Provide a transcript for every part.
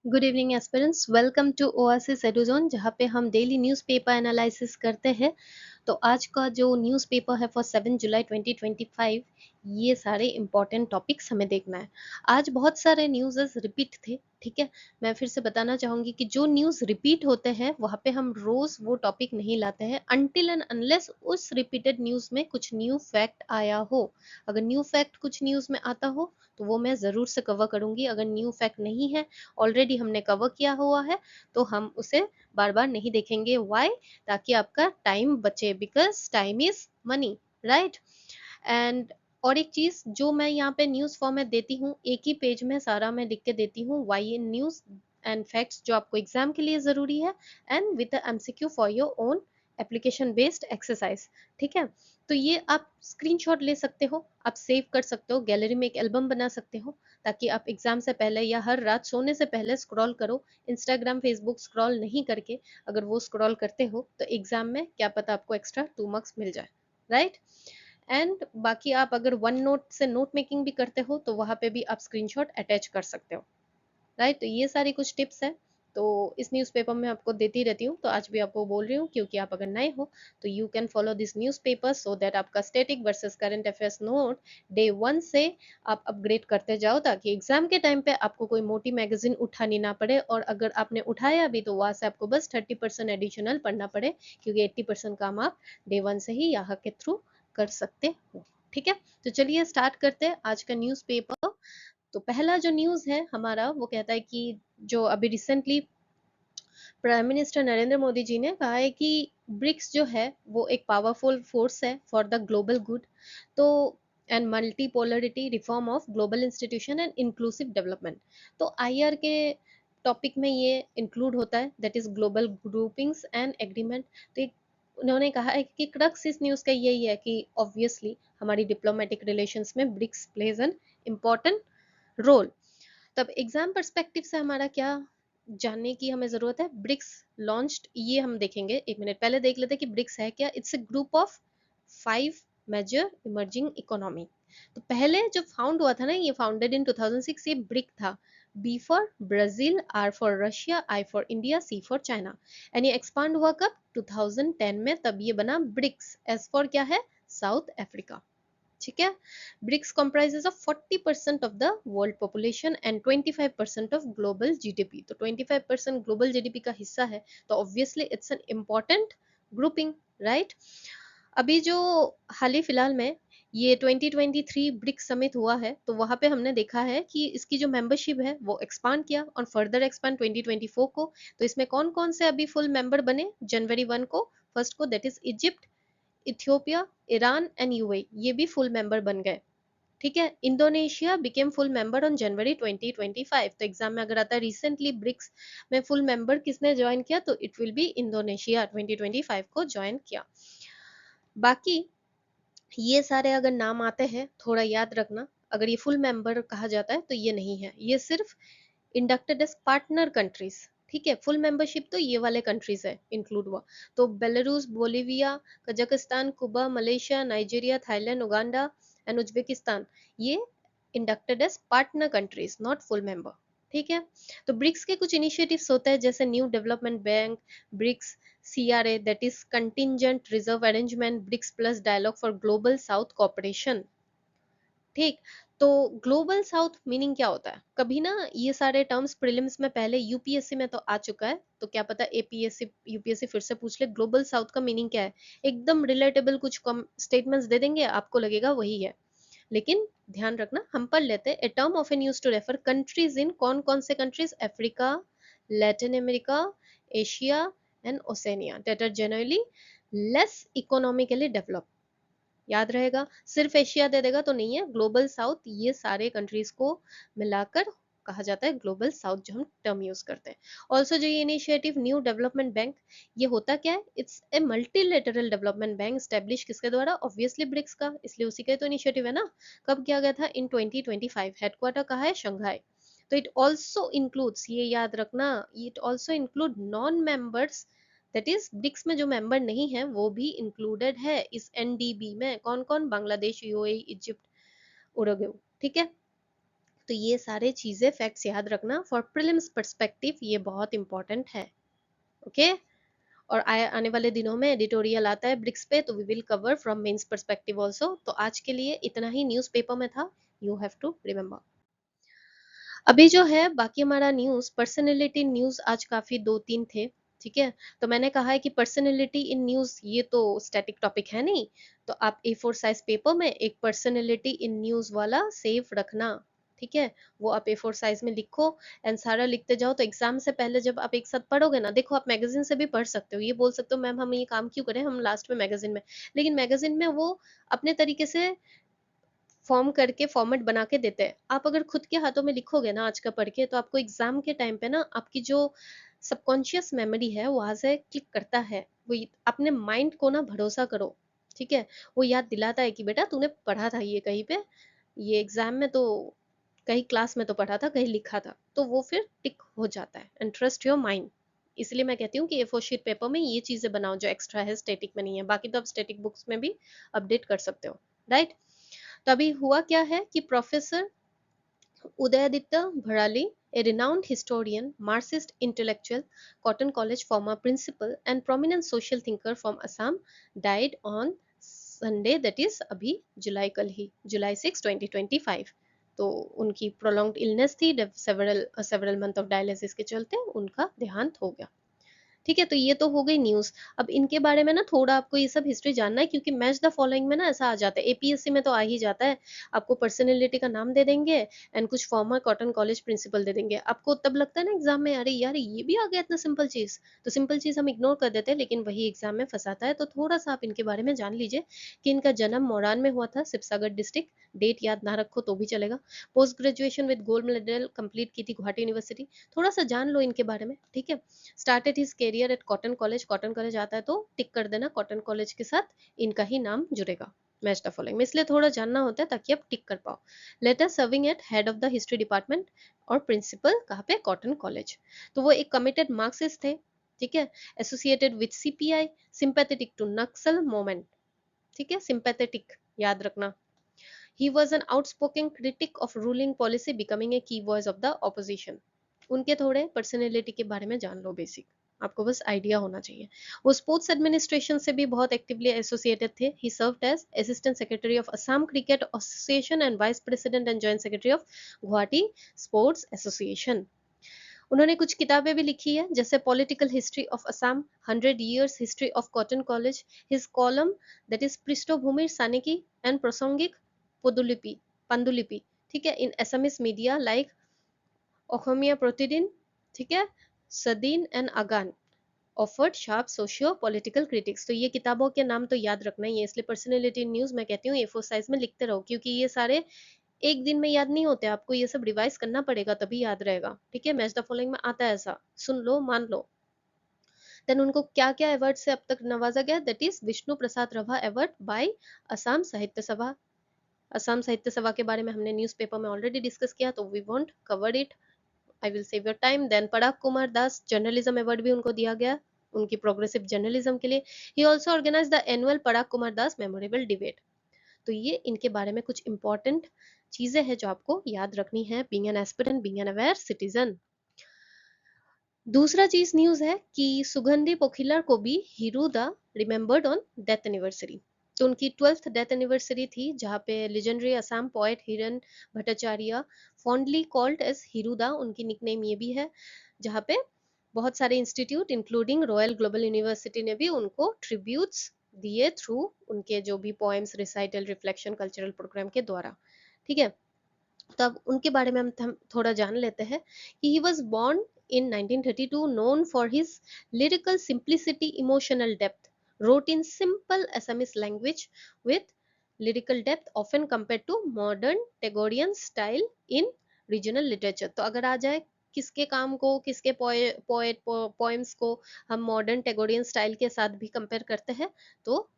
Good evening aspirants, welcome to Oasis Eduzone, जहाँ पे हम डेली न्यूज़पेपर एनालिसिस करते हैं। तो आज का जो न्यूज़पेपर है फॉर 7 जुलाई 2025, ये सारे इंपॉर्टेंट टॉपिक्स हमें देखना है। आज बहुत सारे न्यूज़ रिपीट थे। ठीक है, मैं फिर से बताना चाहूँगी कि जो न्यूज़ रिपीट होते हैं वहाँ पे हम रोज़ वो टॉपिक नहीं लाते हैं अनटिल एंड अनलेस उस रिपीटेड न्यूज़ में कुछ न्यू फैक्ट आया हो। अगर न्यू फैक्ट कुछ न्यूज़ में आता हो तो वो मैं ज़रूर से कवर करूँगी। अगर न्यू फैक्ट नहीं है, ऑलरेडी हमने कवर किया हुआ है, तो हम उसे बार बार नहीं देखेंगे। वाई? ताकि आपका टाइम बचे, because time is money, right. And और एक चीज जो मैं यहाँ पे न्यूज फॉर्मेट देती हूँ, एक ही पेज में सारा मैं लिख के देती हूँ, why in news and facts जो आपको एग्जाम के लिए जरूरी है, and with MCQ for your own application based exercise. ठीक है, तो ये आप स्क्रीनशॉट ले सकते हो, आप सेव कर सकते हो, गैलरी में एक एल्बम बना सकते हो, ताकि आप एग्जाम से पहले या हर रात सोने से पहले स्क्रॉल करो। इंस्टाग्राम फेसबुक स्क्रॉल नहीं करके अगर वो स्क्रॉल करते हो तो एग्जाम में क्या पता आपको एक्स्ट्रा 2 मार्क्स मिल जाए, राइट। एंड बाकी आप अगर वन नोट से नोट मेकिंग भी करते हो तो वहां पे भी आप स्क्रीनशॉट अटैच कर सकते हो, राइट। तो ये सारी कुछ टिप्स है, तो इस न्यूज़पेपर में आपको देती रहती हूँ, तो आज भी आपको बोल रही हूँ क्योंकि आप अगर नए हो तो you can follow this newspaper so that आपका static versus current affairs note day 1 से आप अपग्रेड करते जाओ, ताकि एग्जाम के टाइम पे आपको कोई मोटी मैगजीन उठानी ना पड़े, और अगर आपने उठाया भी तो वहां से आपको बस 30% एडिशनल पढ़ना पड़े, क्योंकि 80% काम आप डे 1 से ही यहाँ के थ्रू कर सकते हो। ठीक है, तो चलिए स्टार्ट करते हैं आज का न्यूज़पेपर। तो पहला जो न्यूज है हमारा वो कहता है कि जो अभी recently prime minister Narendra Modi ji ने कहा है कि ब्रिक्स जो है वो एक पावरफुल फोर्स है फॉर द ग्लोबल गुड, तो and multipolarity reform of global institution and inclusive development. तो आईआर के टॉपिक में ये इंक्लूड होता है, that is global groupings and agreement. तो उन्होंने कहा है कि क्रक्स इस न्यूज का यही है कि ऑब्वियसली हमारी डिप्लोमेटिक रिलेशंस में BRICS plays an important role. तब एग्जाम पर्सपेक्टिव से हमारा क्या जानने की हमें जरूरत है? ब्रिक्स लॉन्च्ड, ये हम देखेंगे। एक मिनट पहले देख लेते हैं कि ब्रिक्स है क्या। It's a group of 5 major emerging economy. तो पहले जो फाउंड हुआ था ना, ये फाउंडेड इन 2006, ये ब्रिक था। B for Brazil, R for Russia, I for India, C for China. And ये एक्सपांड हुआ कब? 2010 में, तब ये बना ब्रिक्स। एस फॉर क्या है? South Africa. ठीक है, BRICS comprises of 40% of the world population and 25% of global GDP। तो 25% ग्लोबल जीडीपी का हिस्सा है, तो obviously it's an important grouping, right. अभी जो हाल ही फिलहाल में ये 2023 ब्रिक्स समिट हुआ है, तो वहां पे हमने देखा है कि इसकी जो मेंबरशिप है वो एक्सपांड किया और फर्दर एक्सपांड 2024 को। तो इसमें कौन कौन से अभी फुल मेंबर बने? जनवरी 1 को, फर्स्ट को, that is Egypt, Ethiopia, Iran and UAE, ये भी फुल मेंबर बन गए। ठीक है, Indonesia became full member on January 2025। तो एग्जाम में अगर आता है रिसेंटली ब्रिक्स में फुल मेंबर किसने ज्वाइन किया, तो इट विल बी इंडोनेशिया, 2025 को ज्वाइन किया। बाकी ये सारे अगर नाम आते हैं थोड़ा याद रखना, अगर ये फुल मेंबर कहा जाता है तो ये नहीं है, ये सिर्फ इंडक्टेड एज पार्टनर कंट्रीज। ठीक है, फुल मेंबरशिप तो ये वाले कंट्रीज है इंक्लूड हुआ। तो Belarus, Bolivia, Kazakhstan, Cuba, Malaysia, Nigeria, Thailand, Uganda and Uzbekistan, ये inducted as partner countries, not full member. ठीक है, तो ब्रिक्स के कुछ इनिशिएटिव्स होते हैं, जैसे new development bank, BRICS CRA, that is contingent reserve arrangement, BRICS plus dialogue for global south cooperation. ठीक, तो ग्लोबल साउथ मीनिंग क्या होता है? कभी ना ये सारे टर्म्स प्रीलिम्स में पहले यूपीएससी में तो आ चुका है, तो क्या पता एपीएससी यूपीएससी फिर से पूछ ले ग्लोबल साउथ का मीनिंग क्या है। एकदम रिलेटेबल कुछ कम स्टेटमेंट्स दे देंगे, आपको लगेगा वही है, लेकिन ध्यान रखना हम पढ़ लेते हैं। A term often used to refer countries in, कौन कौन से countries? Africa, Latin America, Asia and Oceania, that are generally less economically developed. याद रहेगा, सिर्फ एशिया दे देगा तो नहीं है, ग्लोबल साउथ ये सारे कंट्रीज को मिलाकर कहा जाता है ग्लोबल साउथ, जो हम टर्म यूज करते हैं। ऑल्सो जो ये इनिशिएटिव न्यू डेवलपमेंट बैंक, ये होता क्या है? It's A multilateral development bank, establish किसके द्वारा? ऑब्वियसली ब्रिक्स का, इसलिए उसी का तो इनिशिएटिव है ना। कब किया गया था? इन 2025। हेडक्वार्टर कहाँ है? शंघाई। तो इट ऑल्सो इंक्लूड्स, ये याद रखना, it also include non members, that is BRICS में जो मेंबर नहीं है वो भी इंक्लूडेड है इस एनडीबी में। कौन कौन? Bangladesh, UAE, Egypt, Uruguay. ठीक है, तो ये सारे चीजें फैक्ट्स याद रखना फॉर प्रीलिम्स पर्सपेक्टिव, ये बहुत इंपॉर्टेंट है। ओके और आने वाले दिनों में एडिटोरियल आता है ब्रिक्स पे, तो we will cover from mains perspective also. तो आज के लिए इतना ही न्यूज़पेपर में था, यू हैव टू रिमेम्बर। अभी जो है बाकी हमारा न्यूज़, पर्सनैलिटी न्यूज़ आज काफ़ी 2-3 थे, ठीक है? तो मैंने कहा है कि पर्सनैलिटी इन न्यूज़ ये तो स्टैटिक टॉपिक है नहीं, तो आप A4 साइज पेपर में एक पर्सनैलिटी इन न्यूज़ वाला सेव रखना, ठीक है? वो आप A4 साइज में लिखो एंड सारा लिखते जाओ, तो एग्जाम से पहले जब आप एक साथ पढ़ोगे ना, देखो आप मैगजीन से भी पढ़ सकते हो, ये बोल सकते हो मैम हम ये काम क्यों करें, हम लास्ट में मैगजीन में, लेकिन मैगजीन में वो अपने तरीके से फॉर्म करके फॉर्मेट बना के देते हैं। आप अगर खुद के हाथों में लिखोगे ना आज का पढ़ के, तो आपको एग्जाम के टाइम पे ना आपकी जो सबकॉन्शियस मेमोरी है वहां से क्लिक करता है, वो अपने माइंड को ना भरोसा करो, ठीक है? वो याद दिलाता है कि बेटा तूने पढ़ा था ये कहीं पे, ये एग्जाम में तो कहीं क्लास में तो पढ़ा था, कहीं लिखा था, तो वो फिर टिक हो जाता है एंड ट्रस्ट योर माइंड। इसलिए मैं कहती हूँ कि A4 शीट पेपर में ये चीजें बनाओ जो एक्स्ट्रा है, स्टैटिक में नहीं है, बाकी तो आप स्टैटिक बुक्स में भी अपडेट कर सकते हो, राइट? तो अभी हुआ क्या है कि professor Udayaditya भराली, a renowned historian, Marxist intellectual, Cotton College former principal, and prominent social thinker from Assam, died on Sunday, that is अभी जुलाई कल ही, जुलाई 6 2025। तो उनकी प्रोलॉन्ग्ड इलनेस थी, सेवरल मंथ ऑफ डायलिसिस के चलते उनका देहांत हो गया। ठीक है, तो ये तो हो गई न्यूज़। अब इनके बारे में ना थोड़ा आपको ये सब हिस्ट्री जानना है, क्योंकि मैच द फॉलोइंग में ना ऐसा आ जाता है, एपीएससी में तो आ ही जाता है, आपको पर्सनैलिटी का नाम दे देंगे एंड कुछ फॉर्मर कॉटन कॉलेज प्रिंसिपल दे देंगे, आपको तब लगता है ना एग्जाम में, अरे यार ये भी आ गया इतना सिंपल चीज, तो सिंपल चीज हम इग्नोर कर देते हैं, लेकिन वही एग्जाम में फंसाता है। तो थोड़ा सा आप इनके बारे में जान लीजिए कि इनका जन्म मोरान में हुआ था, शिवसागर डिस्ट्रिक्ट, डेट याद ना रखो तो भी चलेगा। Post graduation with gold medal complete की थी गुवाहाटी यूनिवर्सिटी, थोड़ा सा जान लो इनके बारे में, ठीक है? Started his career at cotton college, cotton college आता है तो टिक कर देना, कॉटन कॉलेज के साथ इनका ही नाम जुड़ेगा मैच द फॉलोइंग में, इसलिए थोड़ा जानना होता है ताकि आप टिक कर पाओ। Later serving at head of the history department और प्रिंसिपल कहाँ पे, कॉटन कॉलेज। तो वो एक कमिटेड मार्क्सिस्ट थे, ठीक है? Associated with CPI, sympathetic to Naxal moment, ठीक है? सिंपैथेटिक याद रखना। He was an outspoken critic of ruling policy, becoming a key voice of the opposition. उनके थोड़े पर्सनैलिटी के बारे में जान लो, बेसिक आपको बस आइडिया होना चाहिए। वो स्पोर्ट्स एडमिनिस्ट्रेशन से भी बहुत एक्टिवली एसोसिएटेड थे। He served as assistant secretary of Assam cricket association and vice president and joint secretary of Guwahati sports association. उन्होंने कुछ किताबें भी लिखी है, जैसे political history of Assam, 100 years history of Cotton College, his column that is Prishthabhumi Saniki and Prasangik Pandulipi, ठीक है, in Assamese media like Asomiya Pratidin, ठीक है, सदीन एंड अगान offered sharp socio political critics. तो ये किताबों के नाम तो याद रखना ही है, इसलिए पर्सनैलिटी न्यूज मैं कहती हूँ A4 साइज में लिखते रहो, क्योंकि ये सारे एक दिन में याद नहीं होते, आपको ये सब रिवाइज करना पड़ेगा तभी याद रहेगा, ठीक है? मैच द फॉलोइंग में आता है ऐसा, सुन लो मान लो। देन उनको क्या क्या अवार्ड से अब तक नवाजा गया, that is Vishnu Prasad Rabha award bye Assam साहित्य सभा। असम साहित्य सभा के बारे में हमने न्यूज़पेपर में ऑलरेडी डिस्कस किया, तो we won't cover it, I will save your time. Then Parag Kumar Das journalism award भी उनको दिया गया उनकी प्रोग्रेसिव जर्नलिज्म के लिए। He also organise the annual Parag Kumar Das memorable debate. तो ये इनके बारे में कुछ इंपॉर्टेंट चीजें हैं जो आपको याद रखनी है, being an aspirant, being an aware citizen. दूसरा चीज न्यूज है कि सुगंधि पोखिलर को भी हिरुदा रिमेम्बर्ड ऑन डेथ एनिवर्सरी। तो उनकी 12th डेथ एनिवर्सरी थी, जहाँ पे legendary Assam poet Hiren Bhattacharya, fondly called as Hiruda, उनकी निकनेम ये भी है, जहाँ पे बहुत सारे institute including Royal Global University ने भी उनको ट्रिब्यूट्स दिए थ्रू उनके जो भी poems, recital, reflection, cultural programme के द्वारा, ठीक है? तो अब उनके बारे में हम थोड़ा जान लेते हैं कि he was born in 1932, known for his lyrical simplicity, emotional depth, wrote in simple Assamese language with lyrical depth, often compared to modern Tagorean style in regional literature। तो अगर आ जाए किसके काम को, किसके पोएट पोएम्स को हम मॉडर्न टेगोरियन स्टाइल के साथ भी कंपेयर करते हैं, तो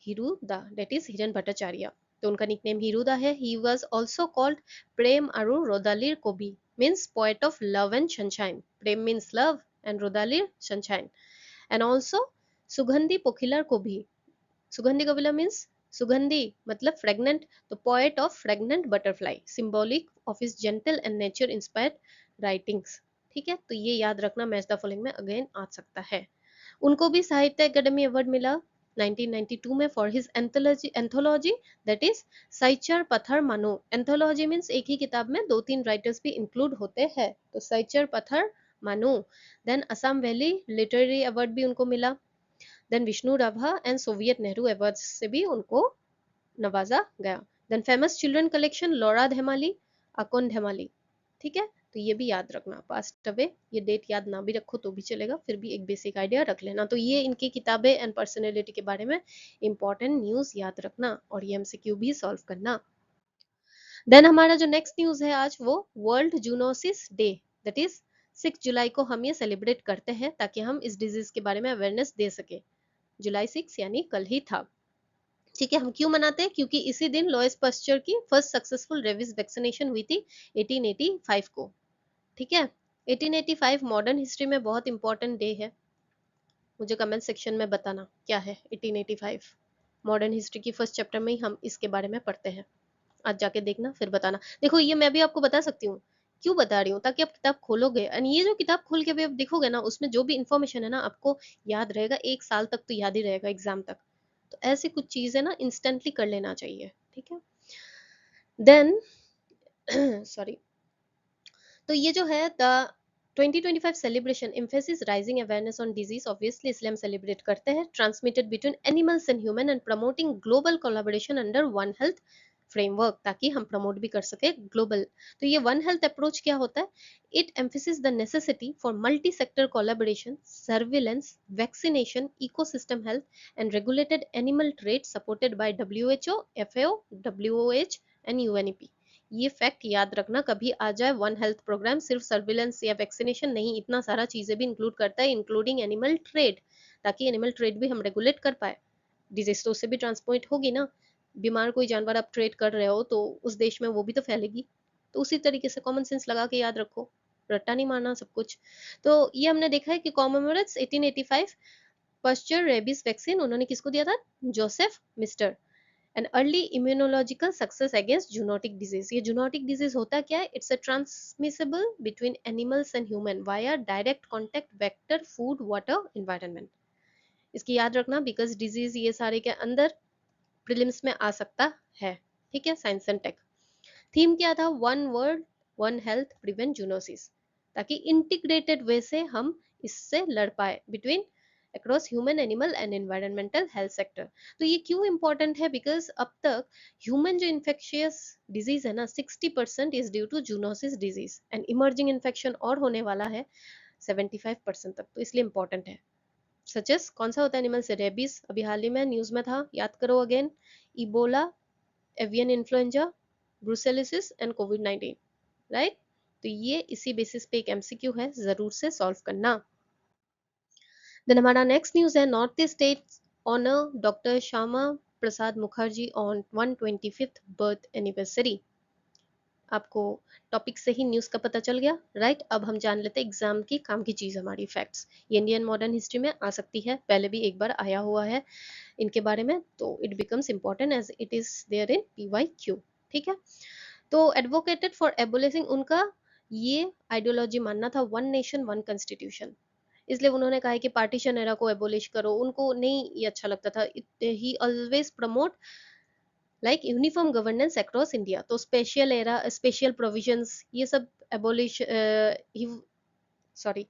हिरुदा, डेट इज हिरन भट्टाचार्य। तो उनका निकनेम हिरुदा है। He was also called Prem Aru Rodalir Kobi, means poet of love and sunshine. प्रेम मीन्स लव एंड रोदालिर sunshine. And also Sugandhi Pokhilar को भी, सुगंधि कोविला मीन्स सुगंधी मतलब फ्रेगनेंट, तो poet of fragrant butterfly, symbolic of his gentle and nature inspired writings. ठीक है, तो ये याद रखना, मैच द फॉलोइंग में अगेन आ सकता है। उनको भी साहित्य अकेडमी अवार्ड मिला 1992 में for his anthology that is सैचर पत्थर मानो। एंथोलॉजी मीन्स एक ही किताब में दो तीन राइटर्स भी इंक्लूड होते हैं, तो सैचर पत्थर मानो। Then Assam valley literary award भी उनको मिला। Then Vishnu Rabha and Soviet Nehru award से भी उनको नवाजा गया। Then famous children collection Loura Dhemali, Akon Dhemali. ठीक है, तो ये भी याद रखना, पास्ट अवे, ये डेट याद ना भी रखो तो भी चलेगा, फिर भी एक बेसिक आइडिया रख लेना। तो ये इनकी किताबें एंड पर्सनैलिटी के बारे में इंपॉर्टेंट न्यूज याद रखना और ये एमसीक्यू भी सॉल्व करना। देन हमारा जो नेक्स्ट न्यूज है आज वो world zoonosis day, that is 6 जुलाई को हम ये सेलिब्रेट करते हैं ताकि हम इस डिजीज के बारे में अवेयरनेस दे सके। जुलाई 6 यानी कल ही था। ठीक है, हम क्यों मनाते हैं? क्योंकि इसी दिन लॉयस पास्चर की फर्स्ट सक्सेसफुल रेबीज वैक्सीनेशन हुई थी 1885 को। ठीक है, 1885 मॉडर्न हिस्ट्री में बहुत इंपॉर्टेंट डे है। मुझे कमेंट सेक्शन में बताना क्या है 1885। मॉडर्न हिस्ट्री की फर्स्ट चैप्टर में ही हम इसके बारे में पढ़ते हैं, आज जाके देखना फिर बताना। देखो ये मैं भी आपको बता सकती हूँ, क्यों बता रही हूँ, ताकि आप किताब खोलोगे एंड ये जो किताब खोल के भी आप देखोगे ना, उसमें जो भी इंफॉर्मेशन है ना आपको याद रहेगा, एक साल तक तो याद ही रहेगा एग्जाम तक। तो ऐसी कुछ चीजें ना इंस्टेंटली कर लेना चाहिए। ठीक है, देन सॉरी, तो ये जो है the 2025 celebration emphasis rising awareness on disease, obviously इसलिए हम सेलिब्रेट करते हैं, transmitted between animals and human and promoting global collaboration under one health framework, ताकि हम प्रमोट भी कर सके ग्लोबल। तो ये वन हेल्थ अप्रोच क्या होता है? It emphasis the necessity for multi sector collaboration, surveillance, vaccination, ecosystem health and regulated animal trade supported by WHO, FAO, WOH and UNEP। ये फैक्ट याद रखना, कभी आ जाए वन हेल्थ प्रोग्राम सिर्फ सर्विलेंस या वैक्सीनेशन नहीं, इतना सारा चीजें भी इंक्लूड करता है, इंक्लूडिंग एनिमल ट्रेड, ताकि एनिमल ट्रेड भी हम रेगुलेट कर पाए। डिजीज तो उससे भी ट्रांसमिट होगी ना, बीमार कोई जानवर आप ट्रेड कर रहे हो तो उस देश में वो भी तो फैलेगी। तो उसी तरीके से कॉमन सेंस लगा के याद रखो, रट्टा नहीं मारना सब कुछ। तो ये हमने देखा है कि कॉमेमोरेट्स 1885 पश्चर रेबीज वैक्सीन उन्होंने किसको दिया था? Joseph mister. An early immunological success against zoonotic disease. ये जूनोटिक डिजीज होता क्या है? It's a transmissible between animals and human via direct contact vector food water environment. इसकी याद रखना बिकॉज डिजीज ये सारे के अंदर प्रीलिम्स में आ सकता है। ठीक है, साइंस एंड टेक। थीम क्या था? One world one health prevent zoonosis, ताकि इंटीग्रेटेड वे से हम इससे लड़ पाए between across human animal and environmental health sector. तो ये क्यों इंपॉर्टेंट है? बिकॉज अब तक ह्यूमन जो इन्फेक्शियस डिजीज है ना 60% is due to zoonosis disease and emerging infection और होने वाला है 75% तक, तो इसलिए इंपॉर्टेंट है। सचेस कौन सा होता है एनिमल से? रेबीज, अभी हाल ही में न्यूज में था, याद करो again. Ebola, avian influenza, brucellosis and कोविड-19, राइट? तो ये इसी बेसिस पे एक एमसीक्यू है, जरूर से सॉल्व करना। देन हमारा नेक्स्ट न्यूज है north east state honour doctor Shyama Prasad Mukherjee on 125th birth anniversary. आपको टॉपिक से ही न्यूज का पता चल गया, राइट? अब हम जान लेते हैं एग्जाम की काम की चीज हमारी फैक्ट्स। ये इंडियन मॉडर्न हिस्ट्री में आ सकती है, पहले भी एक बार आया हुआ है इनके बारे में, तो it becomes important as it is there in PYQ। ठीक है, तो एडवोकेटेड फॉर एबोलिशिंग, उनका ये आइडियोलॉजी मानना था वन नेशन वन कॉन्स्टिट्यूशन, इसलिए उन्होंने कहा है कि पार्टीशन एरा को एबोलिश करो, उनको नहीं ये अच्छा लगता था। He always promote like uniform governance across India, तो स्पेशल एरा, स्पेशल प्रोविजंस, ये सब abolish, sorry,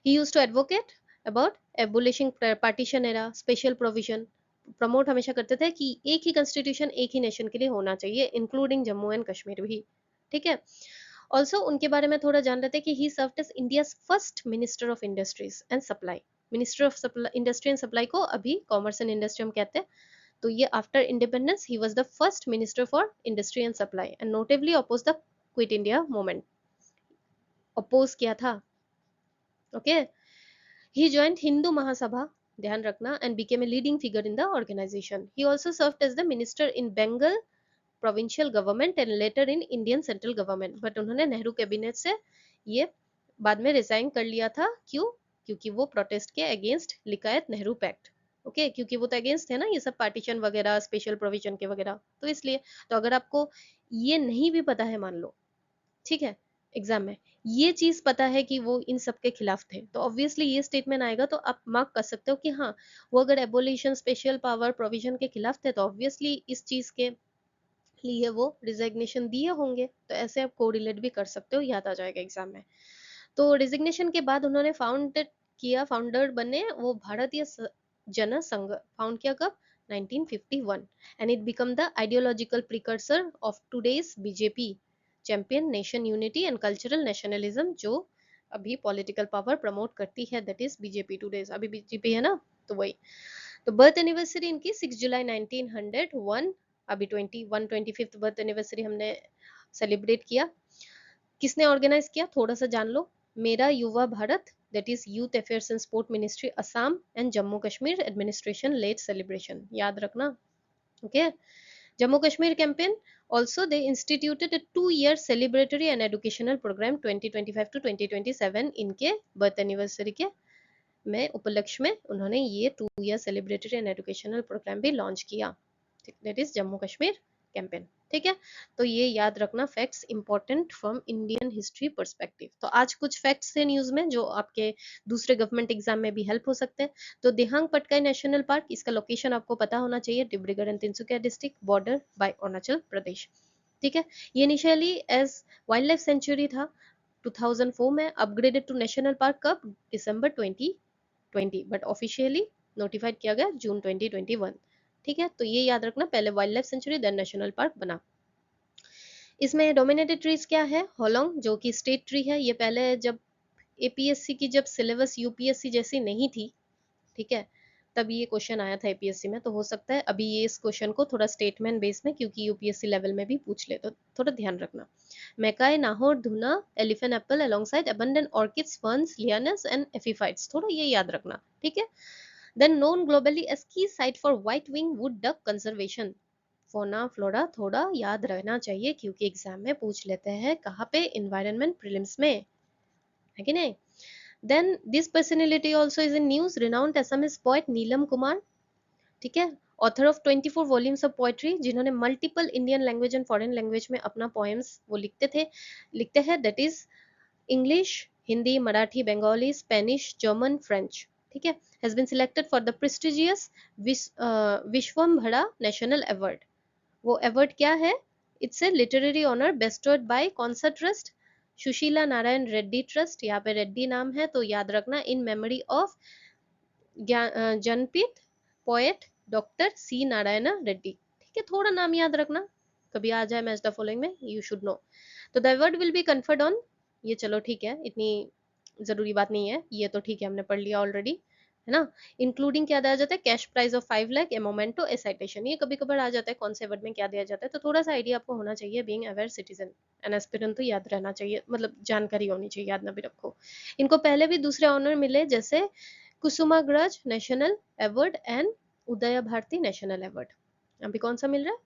he used to advocate about abolishing partition era, special provision. Promote हमेशा करते थे कि एक ही कॉन्स्टिट्यूशन एक ही नेशन के लिए होना चाहिए, इंक्लूडिंग जम्मू एंड कश्मीर भी। ठीक है, ऑल्सो उनके बारे में थोड़ा जान लेते हैं कि he served as India's first minister of industries and supply. Minister of industry and supply को अभी कॉमर्स एंड इंडस्ट्री हम कहते हैं। तो ये after independence he was the first minister for industry and supply and notably oppose the quit India movement. Oppose किया था। Okay, he joined Hindu Mahasabha, ध्यान रखना, and became a leading figure in the organization. He also served as the minister in Bengal provincial government and later in Indian central government. But उन्होंने Nehru cabinet से ये बाद में resign कर लिया था। क्यों? क्योंकि वो प्रोटेस्ट के अगेंस्ट लिकायत नेहरू पैक्ट। ओके, क्योंकि वो तो अगेंस्ट है ना ये सब पार्टीशन वगैरह, स्पेशल प्रोविजन के वगैरह, तो इसलिए। तो अगर आपको ये नहीं भी पता है, मान लो, ठीक है, एग्जाम में ये चीज पता है कि वो इन सब के खिलाफ थे, तो ऑब्वियसली ये स्टेटमेंट आएगा, तो आप मार्क कर सकते हो कि हाँ, वो अगर एबोलिशन, स्पेशल पावर, प्रोविजन के खिलाफ थे, तो ऑब्वियसली इस चीज के लिए वो रिजिग्नेशन दिए होंगे। तो ऐसे आप कोरिलेट भी कर सकते हो, याद आ जाएगा एग्जाम में। तो रिजिग्नेशन के बाद उन्होंने फाउंडेड किया, फाउंडर बने वो भारतीय जन संघ, फाउंड किया कब, 1951, and it become the ideological precursor of today's BJP, champion nation unity and cultural nationalism, जो अभी पॉलिटिकल पावर प्रमोट करती है, दैट इज बीजेपी टुडेज, अभी बीजेपी है ना, तो वही। तो बर्थ एनिवर्सरी इनकी 6 जुलाई 1901, अभी 25th बर्थ एनिवर्सरी हमने सेलिब्रेट किया। किसने ऑर्गेनाइज किया, थोड़ा सा जान लो। Mera Yuva Bharat, that is youth affairs and sport ministry Assam and Jammu Kashmir administration led celebration, याद रखना। Okay, Jammu Kashmir campaign, also they instituted a 2-year celebratory and educational program 2025 to 2027, इनके बर्थ एनिवर्सरी के में उपलक्ष्य में उन्होंने ये 2-year celebratory and educational program भी लॉन्च किया, that is Jammu Kashmir campaign. ठीक है, तो ये याद रखना facts important from Indian history perspective. तो आज कुछ फैक्ट्स थे न्यूज में जो आपके दूसरे गवर्नमेंट एग्जाम में भी हेल्प हो सकते हैं। तो दिहांग पटकाई नेशनल पार्क, इसका लोकेशन आपको पता होना चाहिए, Dibrugarh and Tinsukia district, border by Arunachal Pradesh. ठीक है, ये initially as wild life sanctuary था, 2004 में अपग्रेडेड टू नेशनल पार्क कब, दिसंबर 2020, बट ऑफिशियली नोटिफाइड किया गया जून 2021। ठीक है, तो ये याद रखना, पहले wild life sanctuary then national park बना। इसमें डोमिनेटेड ट्रीज क्या है, होलोंग, जो कि स्टेट ट्री है। ये पहले जब एपीएससी की जब सिलेबस यूपीएससी जैसी नहीं थी, ठीक है, तब ये क्वेश्चन आया था एपीएससी में, तो हो सकता है अभी ये इस क्वेश्चन को थोड़ा स्टेटमेंट बेस में, क्योंकि यूपीएससी लेवल में भी पूछ ले, तो थोड़ा ध्यान रखना। Mekai, nahor, dhuna, elephant apple alongside abundant orchids, ferns, lianas and epiphytes, थोड़ा ये याद रखना। ठीक है, then known globally as key site for white wing wood duck conservation, fauna flora थोड़ा याद रहना चाहिए, क्योंकि एग्जाम में पूछ लेते हैं कहाँ पे, इन्वायरमेंट प्रीलिम्स में, है कि नहीं। Then this personality also is in news, renowned Assamese poet Nilim Kumar, ठीक है, author of 24 volumes of poetry, जिन्होंने multiple Indian language and foreign language में अपना पोएम्स वो लिखते हैं, that is English, Hindi, Marathi, Bengali, Spanish, German, French. ठीक है, has been selected for the prestigious Vishwambhara national award. वो अवार्ड क्या है, it's a literary honour bestowed by कौन सा ट्रस्ट, सुशीला नारायण रेड्डी ट्रस्ट, यहाँ पे रेड्डी नाम है, तो याद रखना, in memory of Jnanpith poet doctor C Narayana Reddy. ठीक है, थोड़ा नाम याद रखना, कभी आ जाए मैच द फॉलोइंग में, यू शुड नो। तो the award will be conferred on, ये चलो ठीक है, इतनी जरूरी बात नहीं है, ये तो ठीक है, हमने पढ़ लिया ऑलरेडी, है ना। इंक्लूडिंग क्या दिया जाता है, cash prize of 5 lakh, a memento, a citation, ये कभी कभार आ जाता है कौन से अवार्ड में क्या दिया जाता है, तो थोड़ा सा आइडिया आपको होना चाहिए, being aware citizen an aspirant, तो याद रहना चाहिए, मतलब जानकारी होनी चाहिए, याद ना भी रखो। इनको पहले भी दूसरे ऑनर मिले, जैसे Kusumagraj national award and Uday Bharati national award, अभी कौन सा मिल रहा है,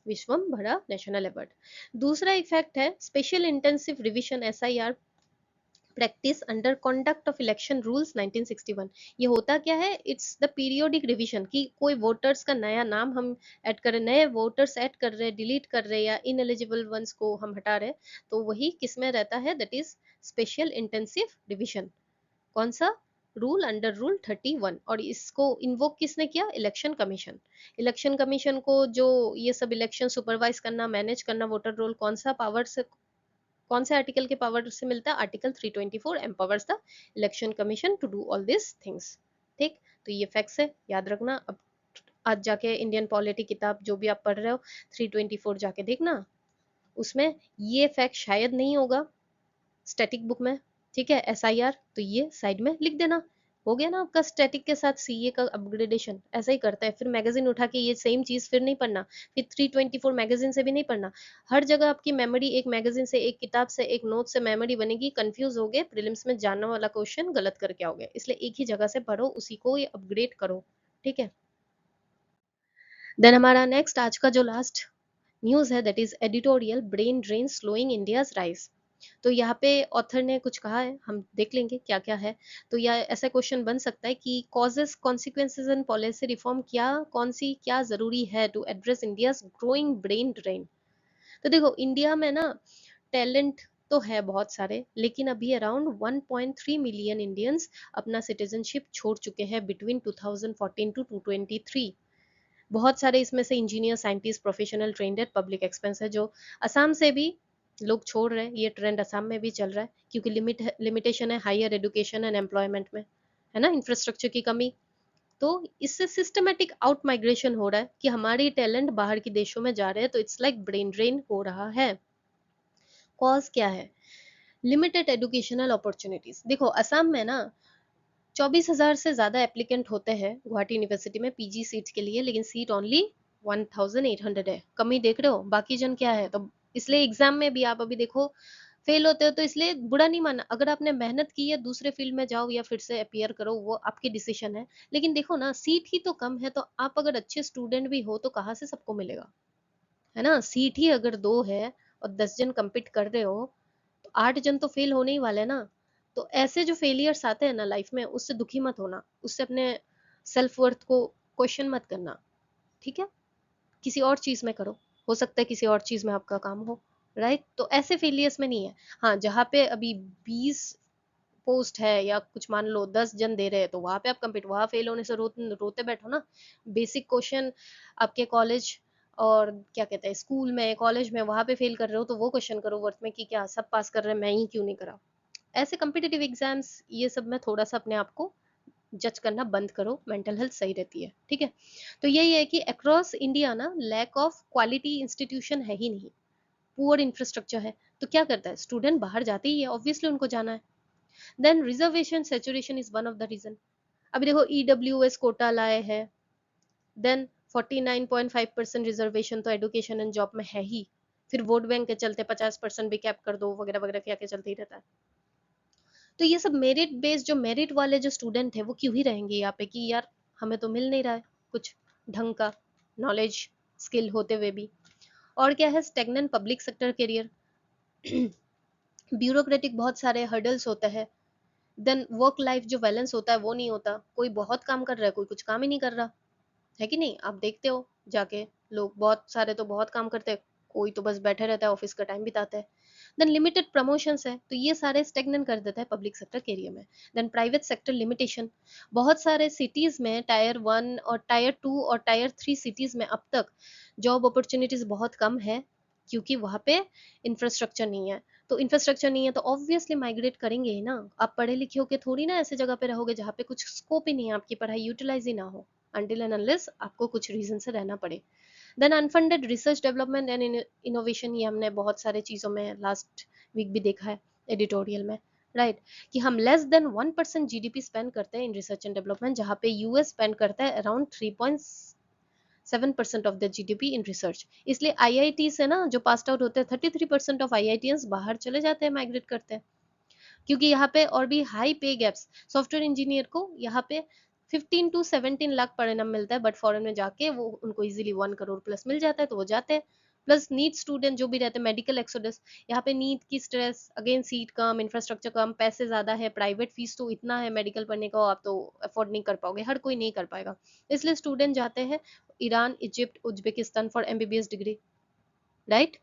विश्वम्भरा नेशनल अवार्ड। दूसरा इफेक्ट है special intensive revision SIR practice under conduct of election rules 1961। ये होता क्या है, इट्स द पीरियोडिक रिवीजन, कि कोई वोटर्स का नया नाम हम ऐड कर रहे, नए वोटर्स ऐड कर रहे, डिलीट कर रहे, या इनएलिजिबल वंस को हम हटा रहे, तो वही किस में रहता है, that is special intensive revision. कौन सा, रूल अंडर रूल 31, और इसको इन्वोक किसने किया, इलेक्शन कमीशन। इलेक्शन कमीशन को जो ये सब इलेक्शन सुपरवाइज करना, मैनेज करना, वोटर रोल, कौन सा पावर से, कौन से आर्टिकल के पावर से मिलता है, article 324 empowers the election commission to do all this things. ठीक, तो ये फैक्ट्स है, याद रखना। अब आज जाके इंडियन पॉलिटी किताब जो भी आप पढ़ रहे हो, 324 जाके देखना, उसमें ये फैक्ट शायद नहीं होगा स्टैटिक बुक में, ठीक है, एसआईआर, तो ये साइड में लिख देना। हो गया ना आपका स्टैटिक के साथ सीए का अपग्रेडेशन, ऐसा ही करता है, फिर मैगजीन उठा के ये सेम चीज फिर नहीं पढ़ना, फिर 324 मैगजीन से भी नहीं पढ़ना। हर जगह आपकी मेमोरी एक मैगजीन से, एक किताब से, एक नोट से मेमोरी बनेगी, कंफ्यूज हो गए, प्रीलिम्स में जानने वाला क्वेश्चन गलत करके आओगे, इसलिए एक ही जगह से पढ़ो, उसी को ये अपग्रेड करो। ठीक है, देन हमारा नेक्स्ट आज का जो लास्ट न्यूज है, that is editorial brain drain slowing India's rise. तो यहाँ पे ऑथर ने कुछ कहा है, हम देख लेंगे क्या क्या है। तो या ऐसा क्वेश्चन बन सकता है कि causes consequences and policy reform, क्या कौन सी क्या जरूरी है to address India's growing brain drain. तो देखो इंडिया में ना टैलेंट तो है बहुत सारे, लेकिन अभी अराउंड 1.3 मिलियन इंडियंस अपना सिटीजनशिप छोड़ चुके हैं बिटवीन 2014 टू 2023। बहुत सारे इसमें से engineer, scientist, professional, trend, public expense है जो असम से भी लोग छोड़ रहे हैं। ये ट्रेंड असम में भी चल रहा है क्योंकि लिमिटेशन है हायर एजुकेशन एंड एम्प्लॉयमेंट में, है ना, इंफ्रास्ट्रक्चर की कमी। तो इससे सिस्टमेटिक आउट माइग्रेशन हो रहा है कि हमारी टैलेंट बाहर के देशों में जा रहे हैं, तो इट्स लाइक ब्रेन ड्रेन हो रहा है। कॉज क्या है? Limited educational opportunities. देखो असम में ना 24,000 से ज्यादा एप्लीकेंट होते हैं गुवाहाटी यूनिवर्सिटी में पीजी सीट्स के लिए, लेकिन सीट ओनली 1,800 है। कमी देख रहे हो? बाकी जन क्या है, तो इसलिए एग्जाम में भी आप अभी देखो फेल होते हो, तो इसलिए बुरा नहीं माना, अगर आपने मेहनत की है दूसरे फील्ड में जाओ या फिर से अपियर करो, वो आपकी डिसीजन है। लेकिन देखो ना सीट ही तो कम है, तो आप अगर अच्छे स्टूडेंट भी हो तो कहाँ से सबको मिलेगा, है ना। सीट ही अगर 2 है और 10 जन compete कर रहे हो, तो 8 जन तो फेल होने ही वाले ना। तो ऐसे जो फेलियर्स आते हैं ना लाइफ में, उससे दुखी मत होना, उससे अपने सेल्फ वर्थ को क्वेश्चन मत करना, ठीक है। किसी और चीज में करो, हो सकता है किसी और चीज में आपका काम हो, राइट। तो ऐसे फेलियर्स में नहीं है। हाँ, जहाँ पे अभी 20 पोस्ट है या कुछ मान लो 10 जन दे रहे हैं, तो वहां पे आप कंप्लीट, वहां फेल होने से रोते बैठो ना। बेसिक क्वेश्चन आपके कॉलेज और क्या कहते हैं स्कूल में कॉलेज में वहां पे फेल कर रहे हो, तो वो क्वेश्चन करो वर्थ में कि क्या सब पास कर रहे हैं, मैं ही क्यों नहीं करा। ऐसे कम्पिटिटिव एग्जाम्स ये सब में थोड़ा सा अपने आप को जज करना बंद करो, मेंटल हेल्थ सही रहती है, ठीक है। तो यही है कि अक्रॉस इंडिया ना लैक ऑफ क्वालिटी इंस्टीट्यूशन है ही नहीं, पुअर इंफ्रास्ट्रक्चर है। तो क्या करता है स्टूडेंट, बाहर जाते ही है, ऑब्वियसली उनको जाना है। Then reservation saturation is one of the reason. अभी देखो ईडब्ल्यूएस कोटा लाए हैं, देन 49.5% रिजर्वेशन तो एडुकेशन एंड जॉब में है ही। फिर वोट बैंक के चलते 50% भी कैप कर दो, वगैरह वगैरह क्या क्या चलते ही रहता है। तो ये सब मेरिट बेस्ड, जो मेरिट वाले जो स्टूडेंट है वो क्यों ही रहेंगे यहाँ पे कि यार हमें तो मिल नहीं रहा है कुछ ढंग का नॉलेज स्किल होते हुए भी। और क्या है, stagnant public sector career, bureaucratic बहुत सारे हर्डल्स होते हैं। देन वर्क लाइफ जो बैलेंस होता है वो नहीं होता, कोई बहुत काम कर रहा है, कोई कुछ काम ही नहीं कर रहा, है कि नहीं। आप देखते हो जाके, लोग बहुत सारे तो बहुत काम करते हैं, कोई तो बस बैठे रहता है, ऑफिस का टाइम बिताता है। देन लिमिटेड प्रमोशंस है, तो ये सारे स्टेगनेंट कर देता है पब्लिक सेक्टर एरिया में। देन प्राइवेट सेक्टर लिमिटेशन, बहुत सारे सिटीज में टायर 1 और टायर 2 और टायर 3 सिटीज में अब तक जॉब अपॉर्चुनिटीज बहुत कम है, क्योंकि वहाँ पे इंफ्रास्ट्रक्चर नहीं है। तो इंफ्रास्ट्रक्चर नहीं है तो ऑब्वियसली माइग्रेट करेंगे ही ना। आप पढ़े लिखे होके थोड़ी ना ऐसे जगह पे रहोगे जहाँ पे कुछ स्कोप ही नहीं है, आपकी पढ़ाई यूटिलाइज ही ना हो, until and unless आपको कुछ रीजन से रहना पड़े। Then unfunded research development and innovation, ये हमने बहुत सारे चीजों में लास्ट वीक भी देखा है एडिटोरियल में, राइट कि हम लेस देन 1% जीडीपी स्पेंड करते हैं इन रिसर्च एंड डेवलपमेंट, जहाँ पे यूएस स्पेंड करता है around 3.7% of the GDP in research. इसलिए आईआईटी से ना जो पास आउट होते हैं 33% ऑफ आईआईटियंस बाहर चले जाते हैं, माइग्रेट करते हैं, क्योंकि यहाँ पे और भी हाई पे गैप्स। सॉफ्टवेयर इंजीनियर को यहाँ पे 15 to 17 लाख पर एनम मिलता है, बट फॉरेन में जाके वो उनको इजीली 1 करोड़ प्लस मिल जाता है, तो वो जाते हैं। प्लस नीट स्टूडेंट जो भी रहते हैं, मेडिकल एक्सोडस, यहाँ पे नीट की स्ट्रेस, अगेन सीट कम, इंफ्रास्ट्रक्चर कम, पैसे ज्यादा है, प्राइवेट फीस तो इतना है मेडिकल पढ़ने का, आप तो अफोर्ड नहीं कर पाओगे, हर कोई नहीं कर पाएगा। इसलिए स्टूडेंट जाते हैं Iran, Egypt, Uzbekistan for MBBS degree, right.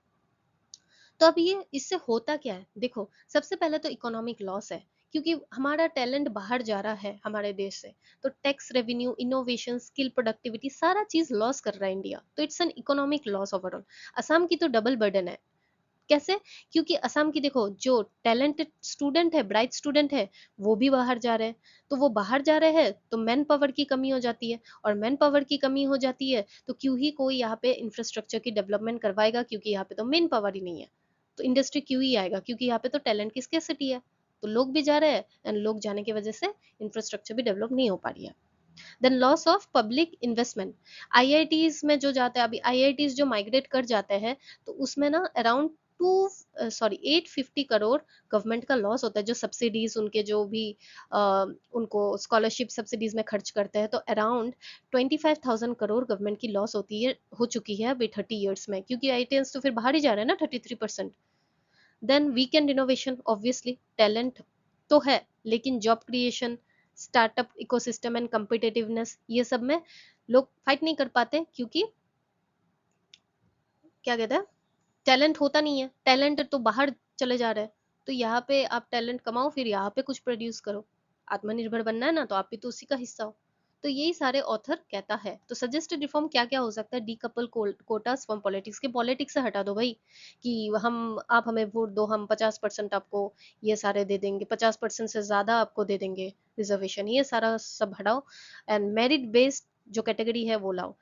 तो अब ये इससे होता क्या है, देखो सबसे पहले तो इकोनॉमिक लॉस है, क्योंकि हमारा टैलेंट बाहर जा रहा है हमारे देश से, तो tax revenue, innovation, skill, productivity, सारा चीज लॉस कर रहा है इंडिया, तो it's an economic loss overall. Assam की तो डबल बर्डन है। कैसे? क्योंकि असम की देखो जो टैलेंटेड स्टूडेंट है, ब्राइट स्टूडेंट है, वो भी बाहर जा रहे हैं। तो वो बाहर जा रहे हैं तो मैन पावर की कमी हो जाती है, और मैन पावर की कमी हो जाती है तो क्यों ही कोई यहाँ पे इंफ्रास्ट्रक्चर की डेवलपमेंट करवाएगा, क्योंकि यहाँ पे तो मेन पावर ही नहीं है। तो इंडस्ट्री क्यों ही आएगा, क्योंकि यहाँ पे तो टैलेंट की स्केसिटी है। तो लोग भी जा रहे हैं, एंड लोग जाने की वजह से इंफ्रास्ट्रक्चर भी डेवलप नहीं हो पा रही है। Then loss of public investment, IITs में जो जाते हैं, अभी आईआईटीज जो माइग्रेट कर जाते हैं, तो उसमें ना अराउंड 850 करोड़ गवर्नमेंट का लॉस होता है, जो सब्सिडीज उनके जो भी उनको स्कॉलरशिप सब्सिडीज में खर्च करते हैं, तो अराउंड 25,000 करोड़ गवर्नमेंट की लॉस होती है, हो चुकी है अभी 30 ईयर्स में, क्योंकि आईआईटीएंस तो फिर बाहर ही जा रहे हैं ना 33%। Then weakened innovation, obviously talent तो है लेकिन job creation, startup ecosystem and competitiveness, ये सब में लोग फाइट नहीं कर पाते क्योंकि क्या कहते हैं, टैलेंट होता नहीं है, टैलेंट तो बाहर चले जा रहे हैं। तो यहाँ पे आप टैलेंट कमाओ, फिर यहाँ पे कुछ प्रोड्यूस करो। आत्मनिर्भर बनना है ना, तो आप भी तो उसी का हिस्सा हो। तो यही सारे ऑथर कहता है। तो सजेस्टेड रिफॉर्म क्या क्या हो सकता है? डीकपल कोटास फ्रॉम पॉलिटिक्स, के पॉलिटिक्स से हटा दो भाई, कि हम आप हमें वोट दो, हम 50% आपको ये सारे दे देंगे, 50% से ज्यादा आपको दे देंगे रिजर्वेशन, ये सारा सब हटाओ। एंड मेरिट बेस्ड जो कैटेगरी है वो लाओ।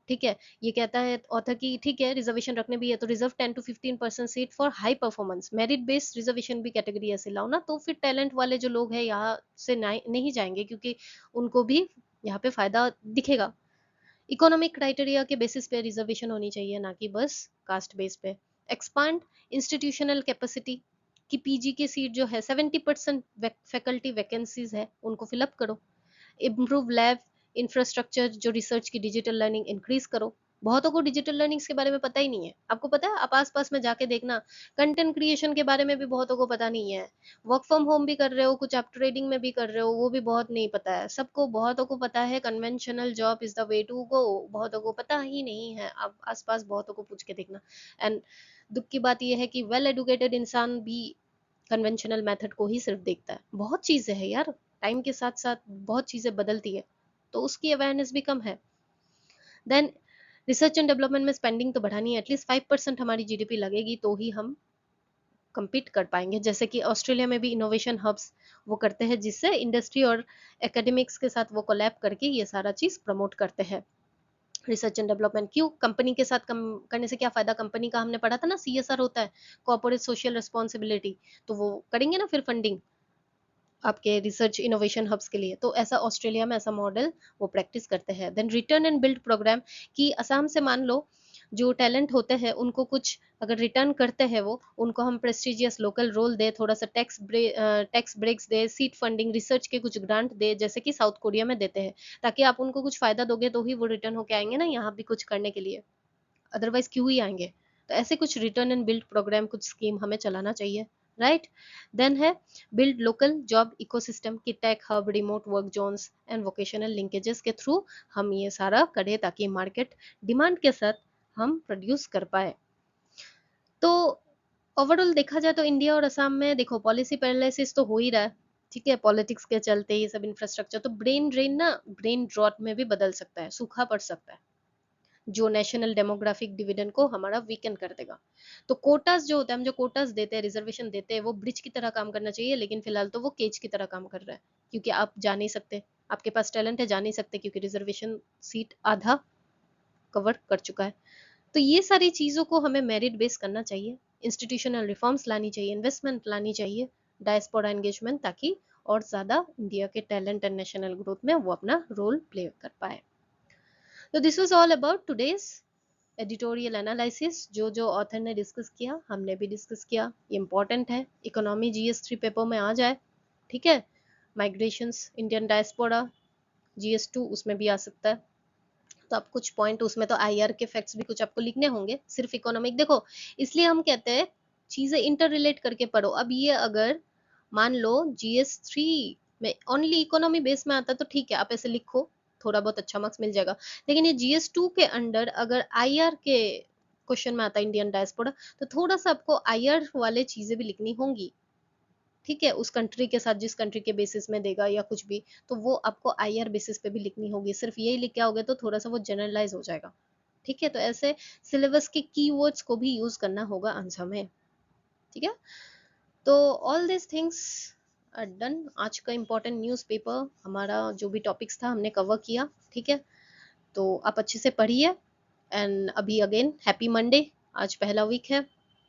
ठीक है, ये कहता है ऑथर की, ठीक है रिजर्वेशन रखने भी है तो reserve 10 to 15% seat for high performance, merit based reservation भी कैटेगरी ऐसे लाओ ना, तो फिर टैलेंट वाले जो लोग हैं यहाँ से नहीं जाएंगे, क्योंकि उनको भी यहाँ पे फायदा दिखेगा। इकोनॉमिक क्राइटेरिया के बेसिस पे रिजर्वेशन होनी चाहिए, ना कि बस कास्ट बेस पे। एक्सपांड इंस्टीट्यूशनल कैपेसिटी, कि पीजी की सीट जो है 70% फैकल्टी वैकेंसीज है उनको फिलअप करो। इम्प्रूव लैब इंफ्रास्ट्रक्चर, जो रिसर्च की डिजिटल लर्निंग इंक्रीज करो। बहुतों को डिजिटल लर्निंग्स के बारे में पता ही नहीं है, आपको पता है? आप आसपास में जाके देखना, कंटेंट क्रिएशन के बारे में भी बहुतों को पता नहीं है। वर्क फ्रॉम होम भी कर रहे हो, कुछ आप ट्रेडिंग में भी कर रहे हो, वो भी बहुत नहीं पता है सबको। बहुतों को पता है conventional job is the way to go, बहुतों को पता ही नहीं है। आप आसपास बहुतों को पूछ के देखना। एंड दुख की बात यह है कि वेल एडुकेटेड इंसान भी कन्वेंशनल मेथड को ही सिर्फ देखता है। बहुत चीजें हैं यार, टाइम के साथ साथ बहुत चीजें बदलती है, तो उसकी अवेयरनेस भी कम है। देन रिसर्च एंड डेवलपमेंट में स्पेंडिंग तो बढ़ानी है, एटलीस्ट 5% हमारी जीडीपी लगेगी तो ही हम compete कर पाएंगे। जैसे कि ऑस्ट्रेलिया में भी इनोवेशन हब्स वो करते हैं, जिससे इंडस्ट्री और एकेडमिक्स के साथ वो कोलैब करके ये सारा चीज प्रमोट करते हैं। रिसर्च एंड डेवलपमेंट क्यों, कंपनी के साथ करने से क्या फायदा? कंपनी का हमने पढ़ा था ना, सीएसआर होता है, कॉर्पोरेट सोशल रिस्पॉन्सिबिलिटी, तो वो करेंगे ना फिर फंडिंग आपके रिसर्च इनोवेशन हब्स के लिए। तो ऐसा ऑस्ट्रेलिया में ऐसा मॉडल वो प्रैक्टिस करते हैं। Then return and build programme, कि असम से मान लो जो टैलेंट होते हैं उनको कुछ अगर रिटर्न करते हैं वो, उनको हम प्रेस्टिजियस लोकल रोल दे, थोड़ा सा टैक्स ब्रेक्स दे, सीट फंडिंग, रिसर्च के कुछ ग्रांट दे, जैसे कि साउथ कोरिया में देते हैं, ताकि आप उनको कुछ फायदा दोगे तो ही वो रिटर्न होके आएंगे ना यहाँ भी कुछ करने के लिए, अदरवाइज क्यों ही आएंगे? तो ऐसे कुछ रिटर्न एंड बिल्ड प्रोग्राम, कुछ स्कीम हमें चलाना चाहिए, राइट। देन है बिल्ड लोकल जॉब इकोसिस्टम, की tech hub, remote work zones and vocational linkages के थ्रू हम ये सारा करें, ताकि मार्केट डिमांड के साथ हम प्रोड्यूस कर पाए। तो ओवरऑल देखा जाए तो इंडिया और असम में देखो पॉलिसी पैरालिसिस तो हो ही रहा है, ठीक है, पॉलिटिक्स के चलते ये सब इंफ्रास्ट्रक्चर, तो ब्रेन ड्रेन ना ब्रेन ड्रॉट में भी बदल सकता है, सूखा पड़ सकता है, जो नेशनल डेमोग्राफिक डिविडेंड को हमारा वीकन कर देगा। तो कोटास जो होता है, हम जो कोटास देते हैं, रिजर्वेशन देते हैं, वो ब्रिज की तरह काम करना चाहिए, लेकिन फिलहाल तो वो केज की तरह काम कर रहा है, क्योंकि आप जा नहीं सकते, आपके पास टैलेंट है, जा नहीं सकते, क्योंकि रिजर्वेशन सीट आधा कवर कर चुका है। तो ये सारी चीजों को हमें मेरिट बेस करना चाहिए, इंस्टीट्यूशनल रिफॉर्म्स लानी चाहिए, इन्वेस्टमेंट लानी चाहिए, डायस्पोरा एंगेजमेंट, ताकि और ज्यादा इंडिया के टैलेंट एंड नेशनल ग्रोथ में वो अपना रोल प्ले कर पाए। तो this was all about today's editorial analysis, जो जो ऑथर ने डिस्कस किया हमने भी डिस्कस किया, ये इंपॉर्टेंट है, इकोनॉमी जीएस 3 पेपर में आ जाए, ठीक है। माइग्रेशंस, इंडियन डायस्पोरा, जीएस 2 उसमें भी आ सकता है। तो आप कुछ पॉइंट उसमें, तो आईआर के फैक्ट्स भी कुछ आपको लिखने होंगे, सिर्फ इकोनॉमिक देखो, इसलिए हम कहते हैं चीजें इंटर रिलेट करके पढ़ो। अब ये अगर मान लो जीएस 3 में ओनली इकोनॉमी बेस में आता तो ठीक है, आप ऐसे लिखो, थोड़ा बहुत अच्छा मार्क्स मिल जाएगा। लेकिन ये जीएस 2 के अंडर अगर आईआर के क्वेश्चन में आता है, इंडियन डायस्पोरा, तो थोड़ा सा आपको आईआर वाले चीजें भी लिखनी होंगी, ठीक है, उस कंट्री के साथ, जिस कंट्री के बेसिस में देगा या कुछ भी, तो वो आपको आईआर बेसिस पे भी लिखनी होगी। सिर्फ यही लिख के आओगे तो थोड़ा सा वो जनरलाइज हो जाएगा, ठीक है। तो ऐसे सिलेबस के कीवर्ड्स को भी यूज करना होगा आंसर में, ठीक है। तो all this things are done. आज का इंपॉर्टेंट न्यूज़पेपर हमारा जो भी टॉपिक्स था हमने कवर किया, ठीक है। तो आप अच्छे से पढ़िए। एंड अभी अगेन हैप्पी मंडे, आज पहला वीक है,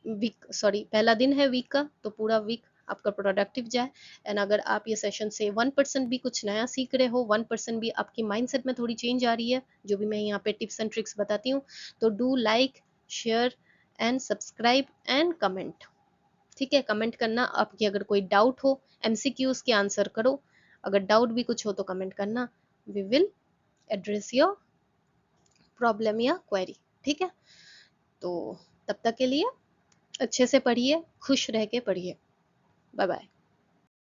वीक सॉरी पहला दिन है वीक का, तो पूरा वीक आपका प्रोडक्टिव जाए। एंड अगर आप ये सेशन से 1% भी कुछ नया सीख रहे हो, 1% भी आपकी माइंडसेट में थोड़ी चेंज आ रही है, जो भी मैं यहाँ पे टिप्स एंड ट्रिक्स बताती हूँ, तो do like, share and subscribe and comment, ठीक है। कमेंट करना, आपकी अगर कोई डाउट हो, एमसीक्यूज के आंसर करो, अगर डाउट भी कुछ हो तो कमेंट करना, we will address your problem या क्वेरी, ठीक है। तो तब तक के लिए अच्छे से पढ़िए, खुश रह के पढ़िए। Bye bye.